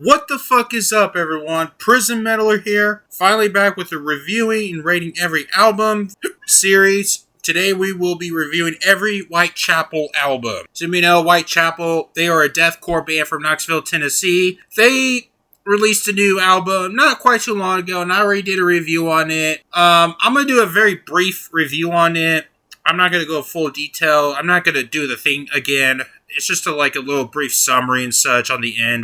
What the fuck is up, everyone? Prison Meddler here. Finally back with a reviewing and rating every album series. Today we will be reviewing every Whitechapel album. So you know, Whitechapel, they are a deathcore band from Knoxville, Tennessee. They released a new album not quite too long ago, and I already did a review on it. I'm going to do a very brief review on it. I'm not going to go full detail. I'm not going to do the thing again. It's just a little brief summary and such on the end,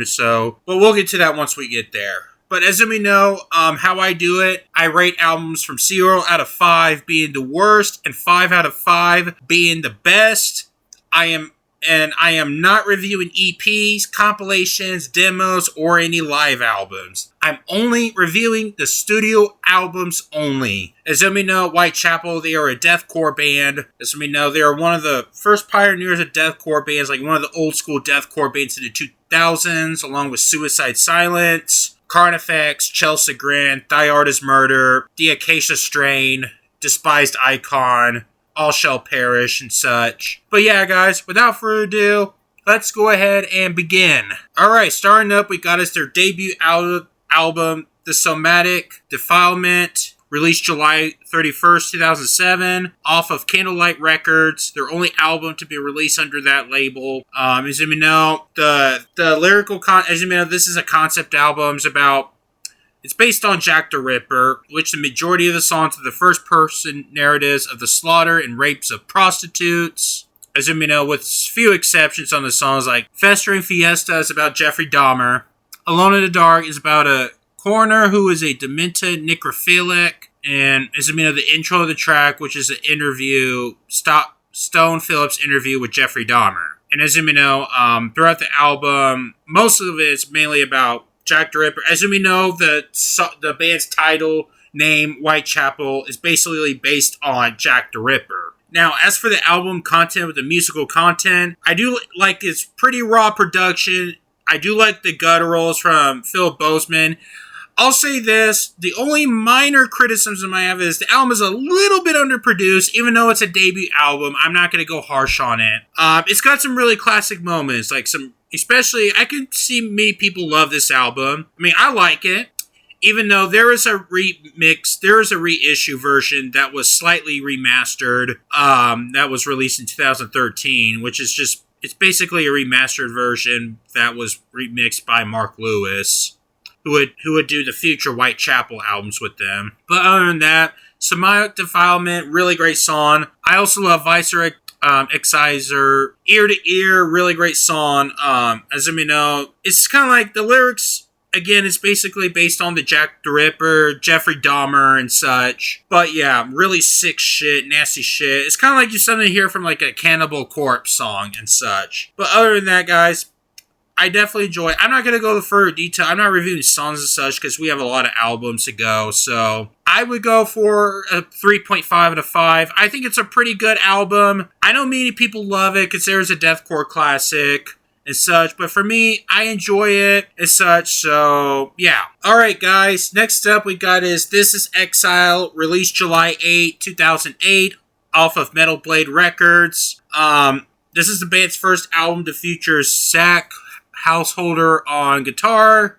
but we'll get to that once we get there. But as we know, how I do it, I rate albums from 0 out of 5 being the worst and 5 out of 5 being the best. I am not reviewing EPs, compilations, demos, or any live albums. I'm only reviewing the studio albums only. As we know, Whitechapel, they are a deathcore band. As we know, they are one of the first pioneers of deathcore bands, like one of the old school deathcore bands in the 2000s, along with Suicide Silence, Carnifex, Chelsea Grin, Thy Art Is Murder, The Acacia Strain, Despised Icon, All Shall Perish, and such. But yeah, guys, without further ado, let's go ahead and begin. Alright, starting up, we got us their debut album, The Somatic Defilement, released July 31st, 2007, off of Candlelight Records, their only album to be released under that label. As you may know, the lyrical as you may know, this is a concept album. It's based on Jack the Ripper, which the majority of the songs are the first-person narratives of the slaughter and rapes of prostitutes. As you may know, with few exceptions on the songs, like Festering Fiesta is about Jeffrey Dahmer. Alone in the Dark is about a coroner who is a demented necrophilic. And as you may know, the intro of the track, which is an interview, Stone Phillips' interview with Jeffrey Dahmer. And as you may know, throughout the album, most of it is mainly about Jack the Ripper. As you may know, the band's title name, Whitechapel, is basically based on Jack the Ripper. Now, as for the album content with the musical content, I do like its pretty raw production. I do like the gutturals from Philip Bozeman. I'll say this, the only minor criticism I have is the album is a little bit underproduced, even though it's a debut album. I'm not going to go harsh on it. It's got some really classic moments, especially, I can see many people love this album. I mean, I like it, even though there is a reissue version that was slightly remastered, that was released in 2013, which is it's basically a remastered version that was remixed by Mark Lewis, who would do the future Whitechapel albums with them. But other than that, Somatic Defilement, really great song. I also love Vicer Exciser, Ear to Ear, really great song. As you may know, it's kind of like the lyrics, again, it's basically based on the Jack the Ripper, Jeffrey Dahmer, and such. But yeah, really sick shit, nasty shit. It's kind of like you're something to hear from like a Cannibal Corpse song and such. But other than that, guys, I definitely enjoy it. I'm not going to go further detail. I'm not reviewing songs and such because we have a lot of albums to go. So I would go for a 3.5 out of 5. I think it's a pretty good album. I know many people love it because there's a deathcore classic and such. But for me, I enjoy it as such. So yeah. Alright, guys. Next up we got is This Is Exile, released July 8, 2008, off of Metal Blade Records. This is the band's first album to feature Zach Householder on guitar.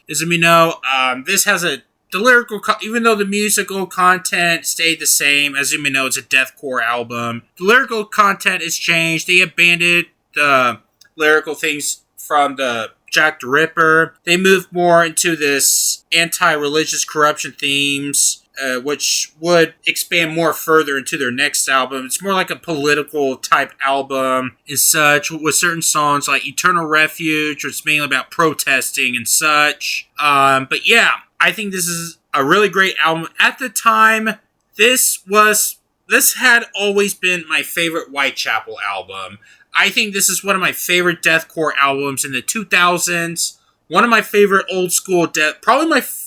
As you know, this has the lyrical, even though the musical content stayed the same, as you may know, it's a deathcore album. The lyrical content has changed. They abandoned the lyrical things from the Jack the Ripper. They moved more into this anti-religious corruption themes, which would expand more further into their next album. It's more like a political type album and such, with certain songs like Eternal Refuge, which is mainly about protesting and such. But yeah, I think this is a really great album. At the time, this had always been my favorite Whitechapel album. I think this is one of my favorite deathcore albums in the 2000s. One of my favorite old school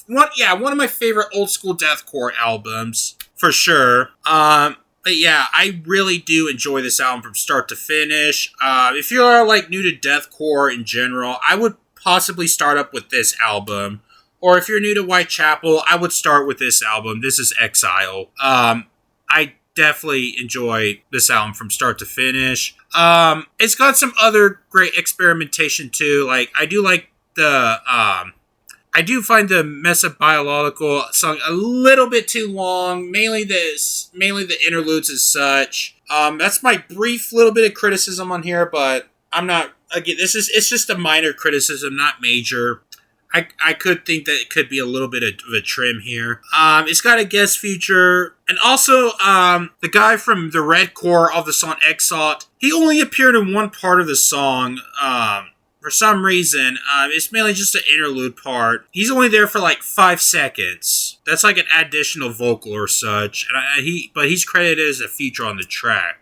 one of my favorite old school deathcore albums, for sure. But yeah, I really do enjoy this album from start to finish. If you are new to deathcore in general, I would possibly start up with this album. Or if you're new to Whitechapel, I would start with this album. This is Exile. I definitely enjoy this album from start to finish. It's got some other great experimentation too. I do like I do find the Mesa Biological song a little bit too long, mainly the interludes as such. That's my brief little bit of criticism on here, but I'm not, again, it's just a minor criticism, not major. I could think that it could be a little bit of a trim here. It's got a guest feature, and also the guy from the Red Core of the song Exalt, he only appeared in one part of the song. For some reason, it's mainly just an interlude part. He's only there for like 5 seconds. That's like an additional vocal or such. But he's credited as a feature on the track.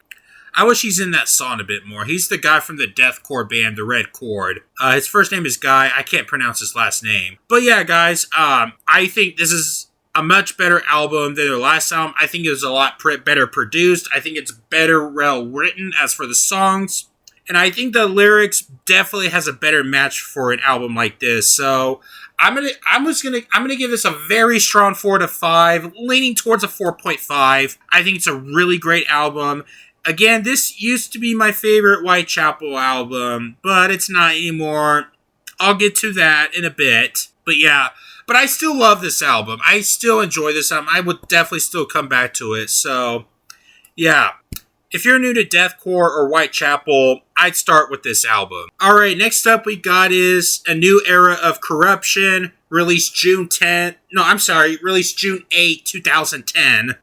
I wish he's in that song a bit more. He's the guy from the deathcore band, The Red Chord. His first name is Guy. I can't pronounce his last name. But yeah, guys, I think this is a much better album than their last album. I think it was a lot better produced. I think it's better well written as for the songs. And I think the lyrics definitely has a better match for an album like this. So I'm gonna give this a very strong 4 to 5, leaning towards a 4.5. I think it's a really great album. Again, this used to be my favorite Whitechapel album, but it's not anymore. I'll get to that in a bit. But yeah, but I still love this album. I still enjoy this album. I would definitely still come back to it. So yeah. If you're new to deathcore or Whitechapel, I'd start with this album. Alright, next up we got is A New Era of Corruption, released June 8, 2010,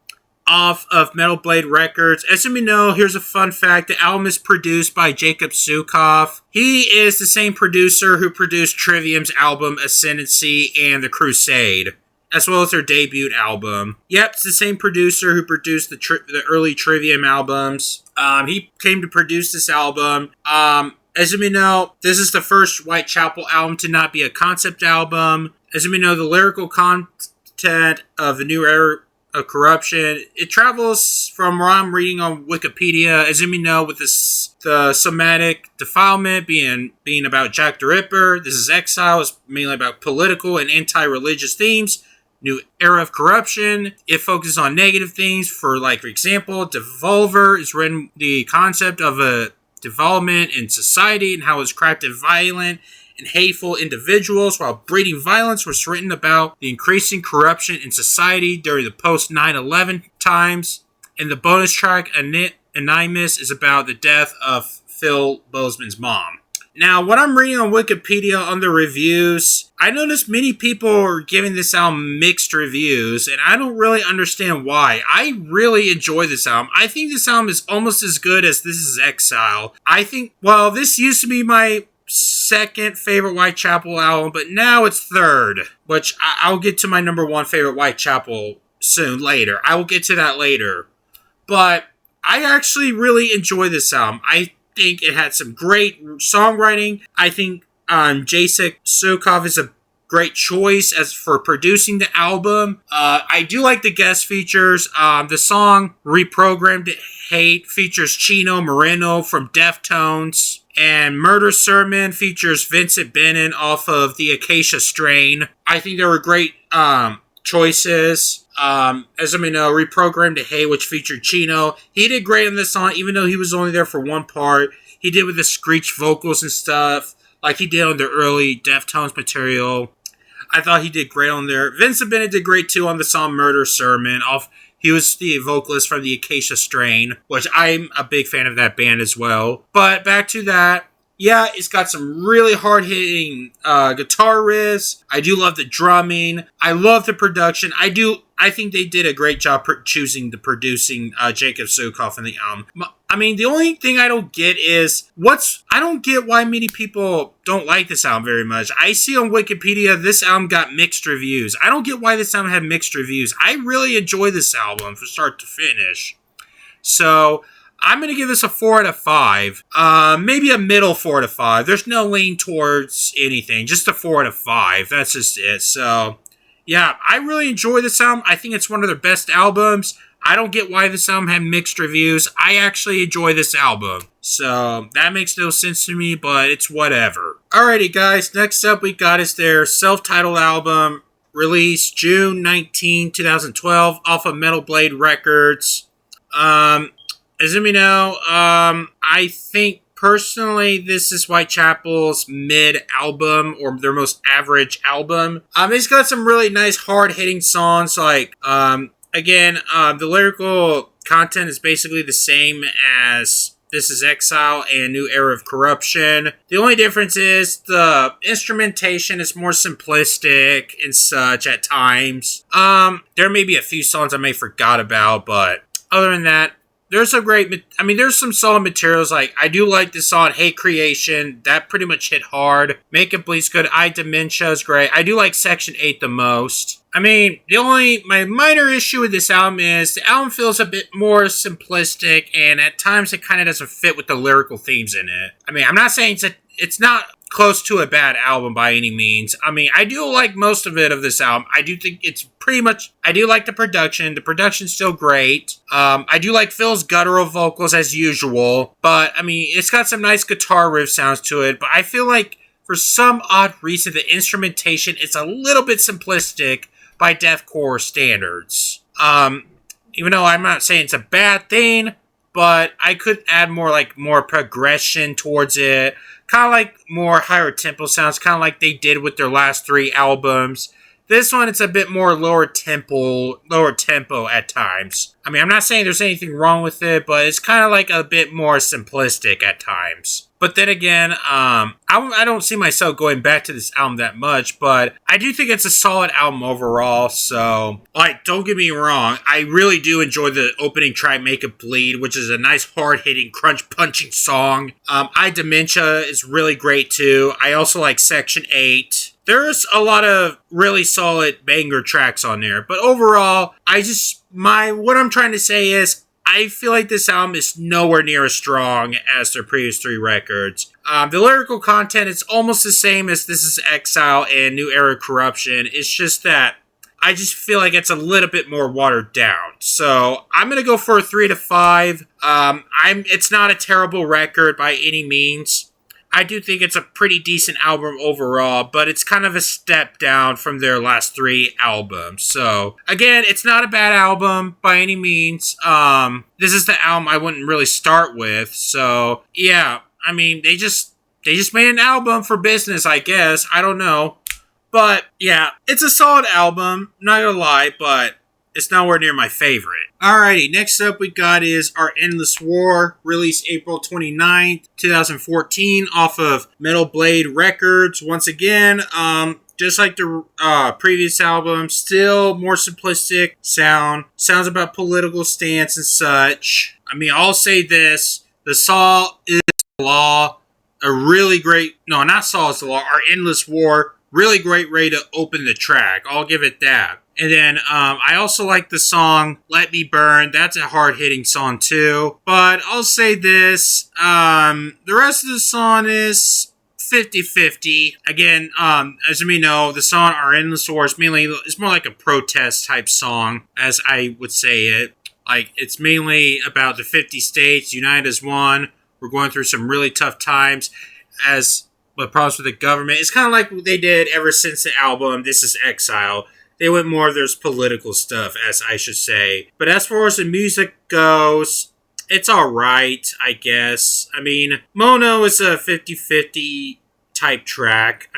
off of Metal Blade Records. As you may know, here's a fun fact, the album is produced by Jacob Sukoff. He is the same producer who produced Trivium's album Ascendancy and The Crusade, as well as their debut album. Yep, it's the same producer who produced the early Trivium albums. He came to produce this album. As you may know, this is the first Whitechapel album to not be a concept album. As you may know, the lyrical content of The New Era of Corruption, it travels from where I'm reading on Wikipedia, as you may know, with the somatic defilement being about Jack the Ripper. This is Exile, it's mainly about political and anti-religious themes. New Era of Corruption, it focuses on negative things. For example, Devolver is written the concept of a development in society and how it's crafted violent and hateful individuals, while Breeding Violence was written about the increasing corruption in society during the post 9/11 times. And the bonus track, Anonymous, is about the death of Phil Bozeman's mom. Now, what I'm reading on Wikipedia on the reviews, I noticed many people are giving this album mixed reviews, and I don't really understand why. I really enjoy this album. I think this album is almost as good as This Is Exile. I think, well, this used to be my second favorite Whitechapel album, but now it's third, which I'll get to my number one favorite Whitechapel later. I will get to that later. But I actually really enjoy this album. I think it had some great songwriting. I think Jacek Sukoff is a great choice as for producing the album. I do like the guest features. The song Reprogrammed to Hate features Chino Moreno from Deftones, and Murder Sermon features Vincent Bennon off of the Acacia Strain. I think there were great choices. As I may know, Reprogrammed to Hate, which featured Chino. He did great on this song, even though he was only there for one part. He did with the screech vocals and stuff, like he did on the early Deftones material. I thought he did great on there. Vincent Bennett did great too on the song Murder Sermon. He was the vocalist from the Acacia Strain, which I'm a big fan of that band as well. But back to that. Yeah, it's got some really hard-hitting guitar riffs. I do love the drumming. I love the production. I think they did a great job producing Jacob Sukoff in the album. I mean, the only thing I don't get is I don't get why many people don't like this album very much. I see on Wikipedia this album got mixed reviews. I don't get why this album had mixed reviews. I really enjoy this album from start to finish. So I'm going to give this a 4 out of 5. Maybe a middle 4 out of 5. There's no lean towards anything. Just a 4 out of 5. That's just it. So, yeah, I really enjoy this album. I think it's one of their best albums. I don't get why this album had mixed reviews. I actually enjoy this album. So, that makes no sense to me, but it's whatever. Alrighty, guys. Next up we got is their self-titled album, released June 19, 2012, off of Metal Blade Records. As you may know, I think personally, this is Whitechapel's mid-album, or their most average album. It's got some really nice, hard-hitting songs, like, the lyrical content is basically the same as This Is Exile and New Era of Corruption. The only difference is the instrumentation is more simplistic and such at times. There may be a few songs I may forgot about, but other than that, there's some solid materials. Like, I do like the song Hate Creation. That pretty much hit hard. Make It Bleed's good. I Dementia is great. I do like Section 8 the most. My minor issue with this album is the album feels a bit more simplistic, and at times it kind of doesn't fit with the lyrical themes in it. I'm not saying it's not close to a bad album by any means. I do like most of this album. I do think it's pretty much, I do like the production. The production's still great. I do like Phil's guttural vocals as usual, but it's got some nice guitar riff sounds to it, but I feel like for some odd reason the instrumentation is a little bit simplistic by deathcore standards. Even though I'm not saying it's a bad thing, but I could add more progression towards it. Kind of like more higher tempo sounds, kind of like they did with their last 3 albums. This one, it's a bit more lower tempo at times. I'm not saying there's anything wrong with it, but it's kind of like a bit more simplistic at times. But then again, I don't see myself going back to this album that much, but I do think it's a solid album overall, so, don't get me wrong, I really do enjoy the opening track, Make It Bleed, which is a nice, hard-hitting, crunch-punching song. I Dementia is really great, too. I also like Section 8. There's a lot of really solid banger tracks on there, but overall, what I'm trying to say is, I feel like this album is nowhere near as strong as their previous 3 records. The lyrical content is almost the same as This Is Exile and New Era Corruption. It's just that I just feel like it's a little bit more watered down. So I'm going to go for a 3 to 5. It's not a terrible record by any means. I do think it's a pretty decent album overall, but it's kind of a step down from their last 3 albums. So, again, it's not a bad album by any means. This is the album I wouldn't really start with. So, yeah, they just made an album for business, I guess. I don't know. But, yeah, it's a solid album, not gonna lie, but it's nowhere near my favorite. Alrighty, next up we got is Our Endless War, released April 29th, 2014, off of Metal Blade Records. Once again, just like the previous album, still more simplistic sounds about political stance and such. I'll say this, the Saw is the Law, a really great, no, not Saw is the Law, Our Endless War, really great way to open the track, I'll give it that. And then, I also like the song Let Me Burn. That's a hard-hitting song, too. But I'll say this. The rest of the song is 50-50. Again, as you may know, the song Our Endless War is it's more like a protest-type song, as I would say it. It's mainly about the 50 states, united as one. We're going through some really tough times as with problems with the government. It's kind of like what they did ever since the album This Is Exile. They went more of their political stuff, as I should say. But as far as the music goes, it's alright, I guess. Mono is a 50-50 type track.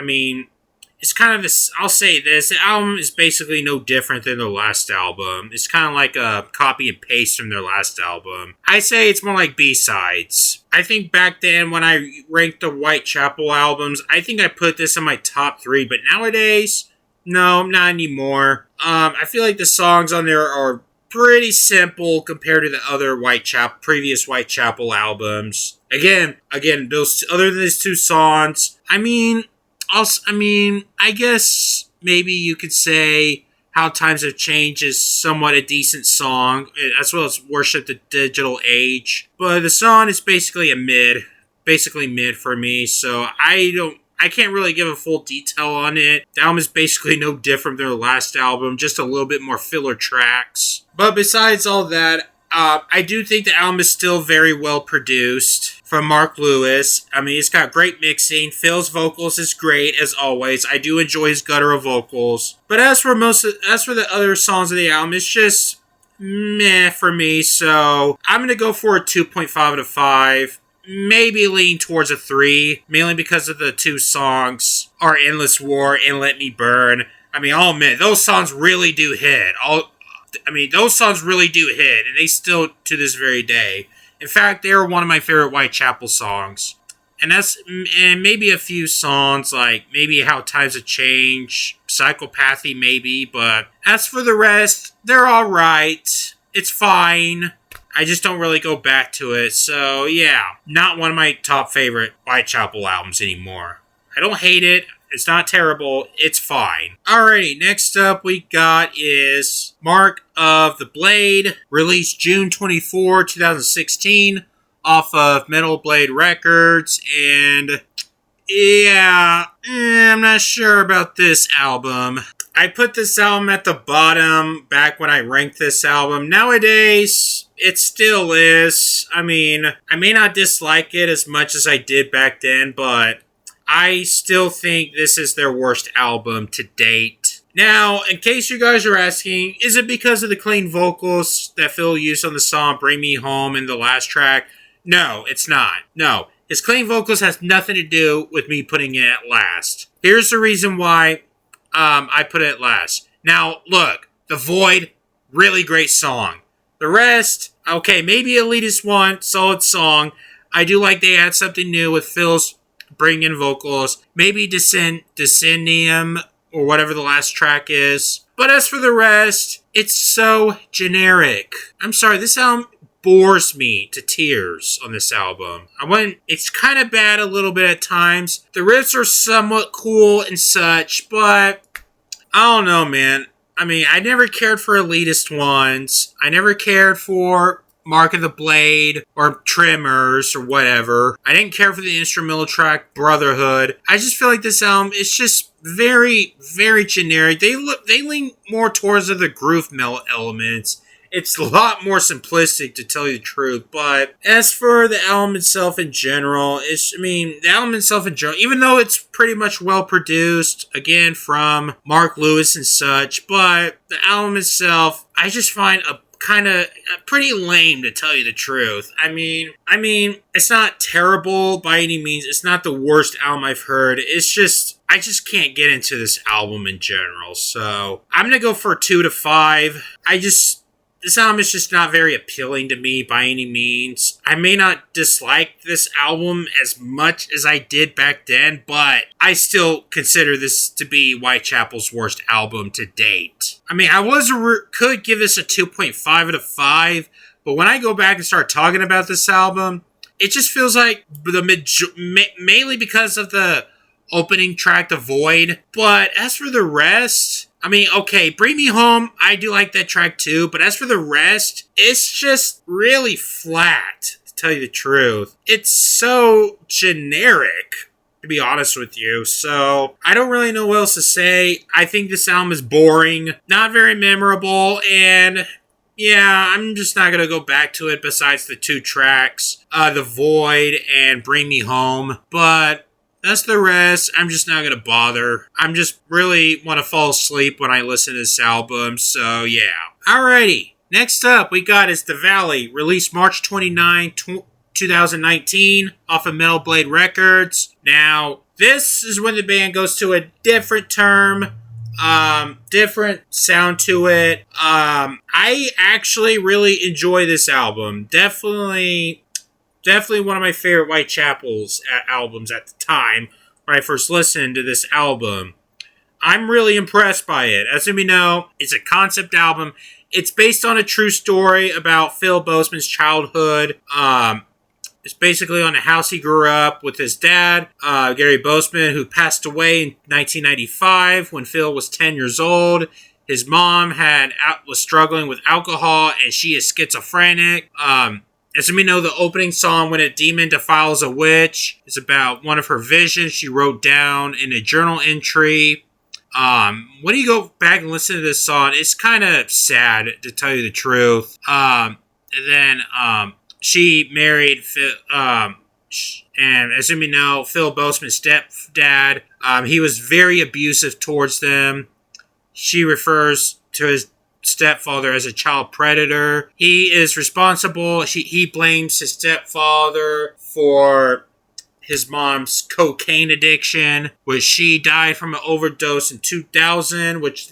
It's kind of this, I'll say this, the album is basically no different than the last album. It's kind of like a copy and paste from their last album. I say it's more like B-sides. I think back then when I ranked the Whitechapel albums, I think I put this in my top 3, but nowadays, no, not anymore. I feel like the songs on there are pretty simple compared to the other previous Whitechapel albums. Again, those other than these 2 songs, I guess maybe you could say How Times Have Changed is somewhat a decent song, as well as Worship the Digital Age. But the song is basically mid for me, so I can't really give a full detail on it. The album is basically no different than their last album, just a little bit more filler tracks. But besides all that, I do think the album is still very well produced from Mark Lewis. It's got great mixing. Phil's vocals is great, as always. I do enjoy his guttural vocals. But as for the other songs of the album, it's just meh for me. So I'm going to go for a 2.5 out of 5. maybe lean towards a 3, mainly because of the two songs, Our Endless War and Let Me Burn. I mean, I'll admit, those songs really do hit. Those songs really do hit, and they still, to this very day. In fact, they are one of my favorite Whitechapel songs. And maybe a few songs, like maybe How Times Have Changed, Psychopathy maybe, but as for the rest, they're alright. It's fine. I just don't really go back to it, so yeah, not one of my top favorite Whitechapel albums anymore. I don't hate it. It's not terrible. It's fine. Alrighty, next up we got is Mark of the Blade, released June 24, 2016, off of Metal Blade Records, and yeah, I'm not sure about this album. I put this album at the bottom back when I ranked this album. Nowadays, it still is. I mean, I may not dislike it as much as I did back then, but I still think this is their worst album to date. Now, in case you guys are asking, is it because of the clean vocals that Phil used on the song Bring Me Home in the last track? No, it's not. No. His clean vocals has nothing to do with me putting it at last. Here's the reason why I put it at last. Now, look. The Void, really great song. The rest, okay, maybe Elitist One, solid song. I do like they add something new with Phil's bring-in vocals. Maybe Decennium, or whatever the last track is. But as for the rest, it's so generic. I'm sorry, this album bores me to tears on this album. It's kind of bad a little bit at times. The riffs are somewhat cool and such, but I don't know, man. I mean, I never cared for Elitist Ones. I never cared for Mark of the Blade or Tremors or whatever. I didn't care for the instrumental track Brotherhood. I just feel like this album is just very, very generic. They lean more towards the groove metal elements. It's a lot more simplistic, to tell you the truth. But as for the album itself in general, even though it's pretty much well produced, again, from Mark Lewis and such, but the album itself, I just find pretty lame, to tell you the truth. I mean, it's not terrible by any means. It's not the worst album I've heard. It's just, I just can't get into this album in general. So I'm going to go for a 2 to 5. This album is just not very appealing to me by any means. I may not dislike this album as much as I did back then, but I still consider this to be Whitechapel's worst album to date. I mean, could give this a 2.5 out of 5, but when I go back and start talking about this album, it just feels like mainly because of the opening track, The Void. But as for the rest, I mean, okay, Bring Me Home, I do like that track too, but as for the rest, it's just really flat, to tell you the truth. It's so generic, to be honest with you, so I don't really know what else to say. I think this album is boring, not very memorable, and yeah, I'm just not going to go back to it besides the two tracks, The Void and Bring Me Home, but that's the rest. I'm just not going to bother. I'm just really want to fall asleep when I listen to this album. So, yeah. Alrighty. Next up, we got is The Valley, released March 29, 2019, off of Metal Blade Records. Now, this is when the band goes to a different term, different sound to it. I actually really enjoy this album. Definitely one of my favorite Whitechapel's albums at the time when I first listened to this album. I'm really impressed by it. As you may know, it's a concept album. It's based on a true story about Phil Bozeman's childhood. It's basically on a house he grew up with his dad, Gary Bozeman, who passed away in 1995 when Phil was 10 years old. His mom was struggling with alcohol, and she is schizophrenic. As you may know, the opening song, When a Demon Defiles a Witch, is about one of her visions she wrote down in a journal entry. When you go back and listen to this song, it's kind of sad, to tell you the truth. She married Phil, and as you may know, Phil Bozeman's stepdad, he was very abusive towards them. She refers to his stepfather as a child predator. He is responsible. He blames his stepfather for his mom's cocaine addiction, which she died from an overdose in 2000, which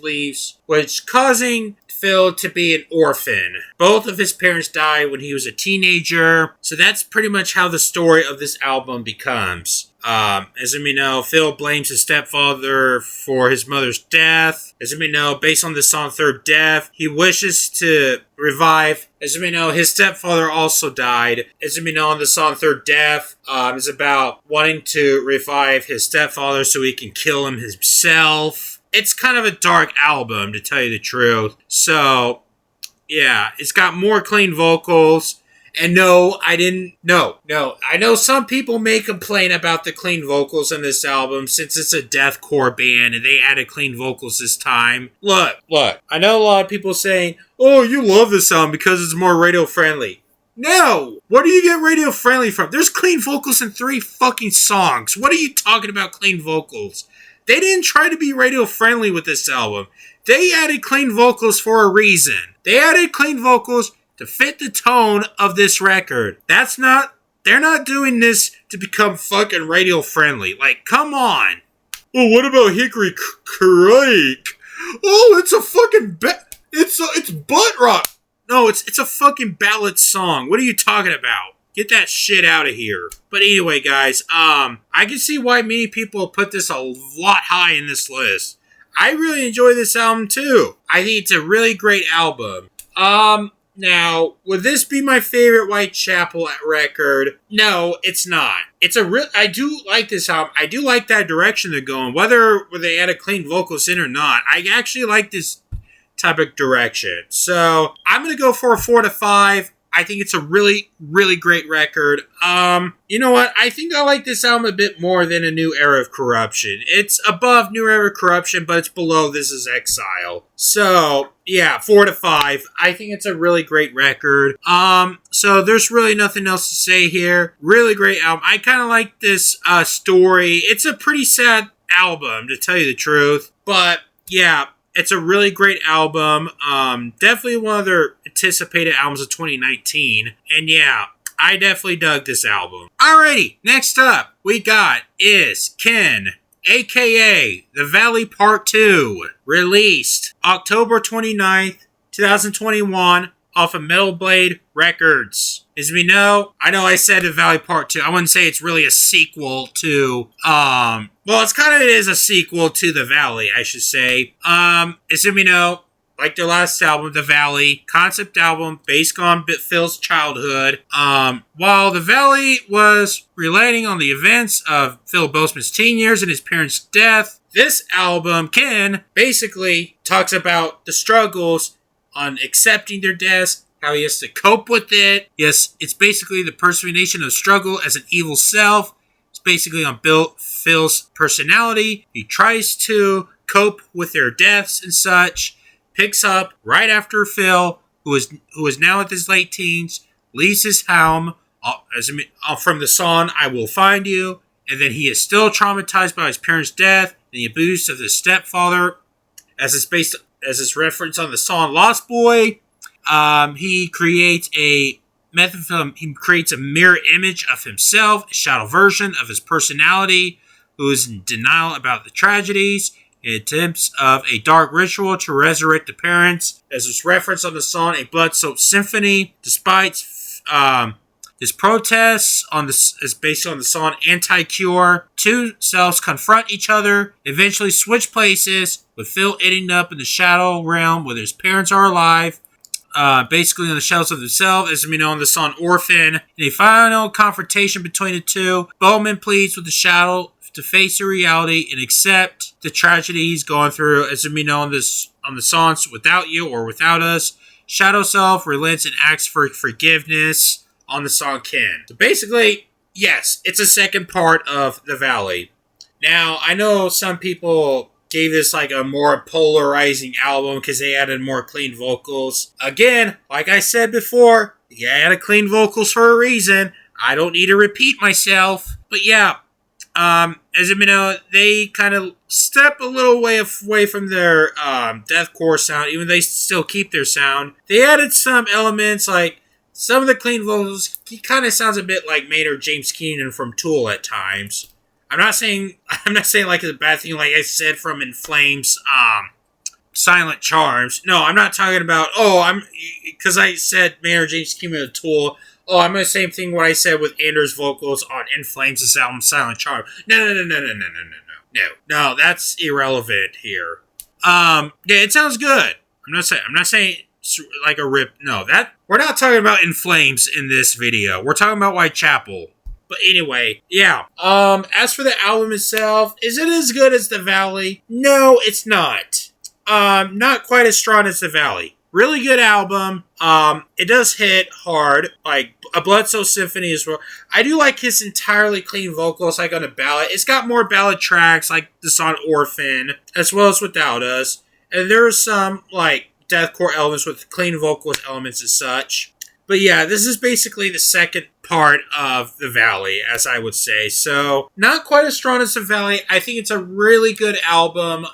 causing Phil to be an orphan. Both of his parents died when he was a teenager, so that's pretty much how the story of this album becomes. As we know, Phil blames his stepfather for his mother's death. As we know, based on the song Third Death, he wishes to revive. As we know, his stepfather also died. As we know, on the song Third Death, is about wanting to revive his stepfather so he can kill him himself. It's kind of a dark album, to tell you the truth. So, yeah, it's got more clean vocals. And no, I didn't. No. I know some people may complain about the clean vocals in this album since it's a deathcore band and they added clean vocals this time. Look. I know a lot of people saying, oh, you love this album because it's more radio friendly. No! Where do you get radio friendly from? There's clean vocals in 3 fucking songs. What are you talking about clean vocals? They didn't try to be radio friendly with this album. They added clean vocals for a reason. They added clean vocals to fit the tone of this record. They're not doing this to become fucking radio friendly. Like, come on. Oh, what about Hickory Crake? Oh, it's a fucking it's butt rock. No, it's a fucking ballad song. What are you talking about? Get that shit out of here. But anyway, guys, I can see why many people put this a lot high in this list. I really enjoy this album too. I think it's a really great album. Now, would this be my favorite Whitechapel record? No, it's not. I do like this album. I do like that direction they're going. Whether they add a clean vocals in or not, I actually like this type of direction. So, I'm going to go for a 4 to 5. I think it's a really, really great record. You know what? I think I like this album a bit more than A New Era of Corruption. It's above New Era of Corruption, but it's below This Is Exile. So, yeah, 4 to 5. I think it's a really great record. So there's really nothing else to say here. Really great album. I kind of like this story. It's a pretty sad album, to tell you the truth. But, yeah, it's a really great album. Definitely one of their anticipated albums of 2019. And yeah, I definitely dug this album. Alrighty, next up we got is Ken, aka The Valley Part 2, released October 29th, 2021 off of Metal Blade Records. As we know, I said The Valley Part 2. I wouldn't say it's really a sequel to, well, it is a sequel to The Valley, I should say. As we know, like their last album, The Valley, concept album based on Phil's childhood. While The Valley was relating on the events of Phil Bozeman's teen years and his parents' death, this album, Ken, basically talks about the struggles on accepting their deaths, how he has to cope with it. Yes, it's basically the personification of struggle as an evil self. It's basically on Phil's personality. He tries to cope with their deaths and such. Picks up right after Phil, who is now at his late teens, leaves his home from the song "I Will Find You," and then he is still traumatized by his parents' death and the abuse of his stepfather, as is referenced on the song "Lost Boy." He creates a mirror image of himself, a shadow version of his personality, who is in denial about the tragedies. In attempts of a dark ritual to resurrect the parents, as is referenced on the song "A Blood-Soaked Symphony." Despite his protests is based on the song "Anti-Cure," two selves confront each other, eventually switch places, with Phil ending up in the shadow realm where his parents are alive, basically on the shadows of themselves, as we know in the song "Orphan." In a final confrontation between the two, Bowman pleads with the shadow to face the reality and accept the tragedy he's gone through, as we know on the songs "Without You" or "Without Us." Shadow Self relents and asks for forgiveness on the song "Ken." So basically, yes, it's a second part of The Valley. Now, I know some people gave this like a more polarizing album because they added more clean vocals. Again, like I said before, you added clean vocals for a reason. I don't need to repeat myself. But yeah, As you know, they kind of step a little way away from their deathcore sound, even though they still keep their sound. They added some elements like some of the clean vocals. He kind of sounds a bit like Maynard James Keenan from Tool at times. I'm not saying like it's a bad thing, like I said from In Flames, Silent Charms. No, I'm not talking about. Because I said Maynard James Keenan of Tool. Oh, I'm going to say the same thing what I said with Anders' vocals on In Flames' album Silent Charm. No, that's irrelevant here. Yeah, it sounds good. I'm not saying it's like a rip. No, that we're not talking about In Flames in this video. We're talking about Whitechapel. But anyway, yeah. As for the album itself, is it as good as The Valley? No, it's not. Not quite as strong as The Valley. Really good album. It does hit hard, like A Blood Soul Symphony as well. I do like his entirely clean vocals, like on a ballad. It's got more ballad tracks, like the song Orphan, as well as Without Us. And there are some, like, deathcore elements with clean vocals elements and such. But yeah, this is basically the second part of The Valley, as I would say. So, not quite as strong as The Valley. I think it's a really good album.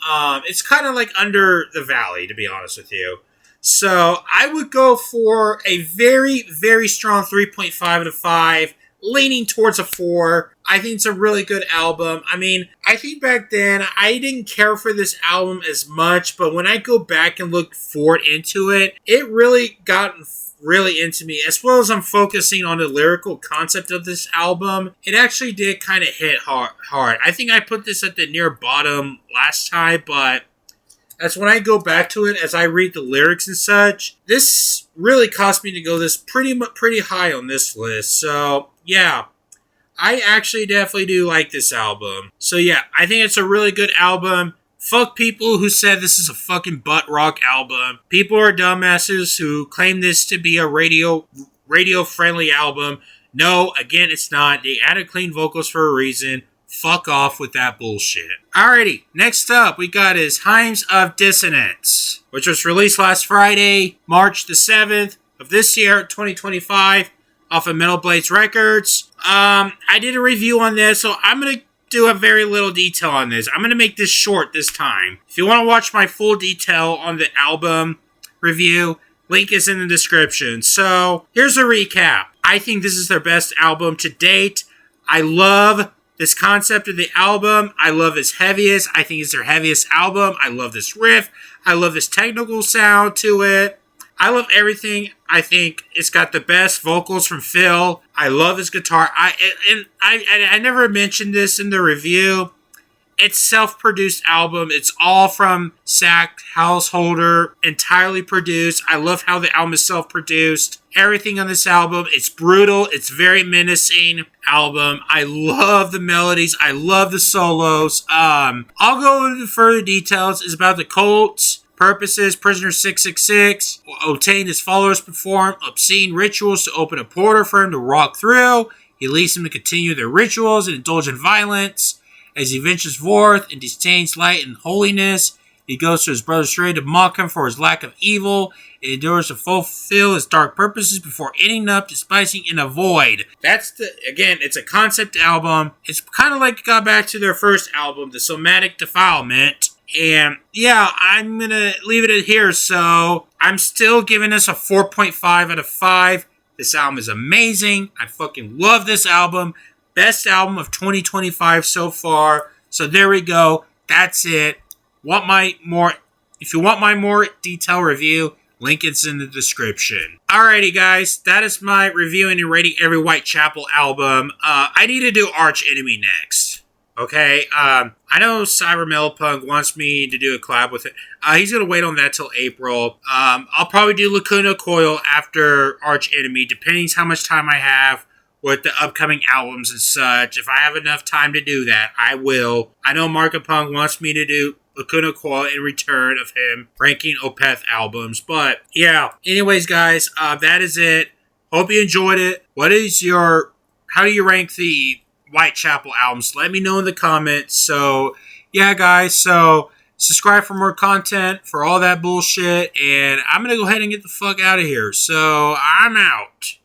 It's kind of like under The Valley, to be honest with you. So, I would go for a very, very strong 3.5 out of 5, leaning towards a 4. I think it's a really good album. I mean, I think back then, I didn't care for this album as much, but when I go back and look forward into it, it really got really into me. As well as I'm focusing on the lyrical concept of this album, it actually did kind of hit hard. I think I put this at the near bottom last time, but as when I go back to it, as I read the lyrics and such, this really caused me to go this pretty high on this list. So, yeah, I actually definitely do like this album. So, yeah, I think it's a really good album. Fuck people who said this is a fucking butt rock album. People are dumbasses who claim this to be a radio-friendly album. No, again, it's not. They added clean vocals for a reason. Fuck off with that bullshit. Alrighty, next up we got is Hymns of Dissonance, which was released last Friday, March the 7th of this year, 2025, off of Metal Blades Records. I did a review on this, so I'm going to do a very little detail on this. I'm going to make this short this time. If you want to watch my full detail on the album review, link is in the description. So, here's a recap. I think this is their best album to date. I love this concept of the album. I love its heaviest. I think it's their heaviest album. I love this riff. I love this technical sound to it. I love everything. I think it's got the best vocals from Phil. I love his guitar. I never mentioned this in the review. It's self-produced album. It's all from Zach Householder, entirely produced. I love how the album is self-produced. Everything on this album, it's brutal. It's very menacing album. I love the melodies. I love the solos. I'll go into further details. It's about the cults. Purposes, Prisoner 666 obtained his followers perform obscene rituals to open a portal for him to walk through. He leads them to continue their rituals and indulge in violence. As he ventures forth and disdains light and holiness, he goes to his brother's trade to mock him for his lack of evil. He endures to fulfill his dark purposes before ending up despising in a void. Again, it's a concept album. It's kind of like it got back to their first album, The Somatic Defilement. And yeah, I'm going to leave it at here. So I'm still giving this a 4.5 out of 5. This album is amazing. I fucking love this album. Best album of 2025 so far. So there we go. That's it. If you want my more detailed review, link is in the description. Alrighty, guys. That is my reviewing and rating every Whitechapel album. I need to do Arch Enemy next. Okay, I know Cyber Melopunk wants me to do a collab with it. He's going to wait on that till April. I'll probably do Lacuna Coil after Arch Enemy, depending how much time I have with the upcoming albums and such. If I have enough time to do that, I will. I know Markapunk wants me to do Lacuna Coil in return of him ranking Opeth albums. But, yeah. Anyways, guys, that is it. Hope you enjoyed it. How do you rank the Whitechapel albums? Let me know in the comments. So, yeah, guys. So, subscribe for more content, for all that bullshit. And I'm going to go ahead and get the fuck out of here. So, I'm out.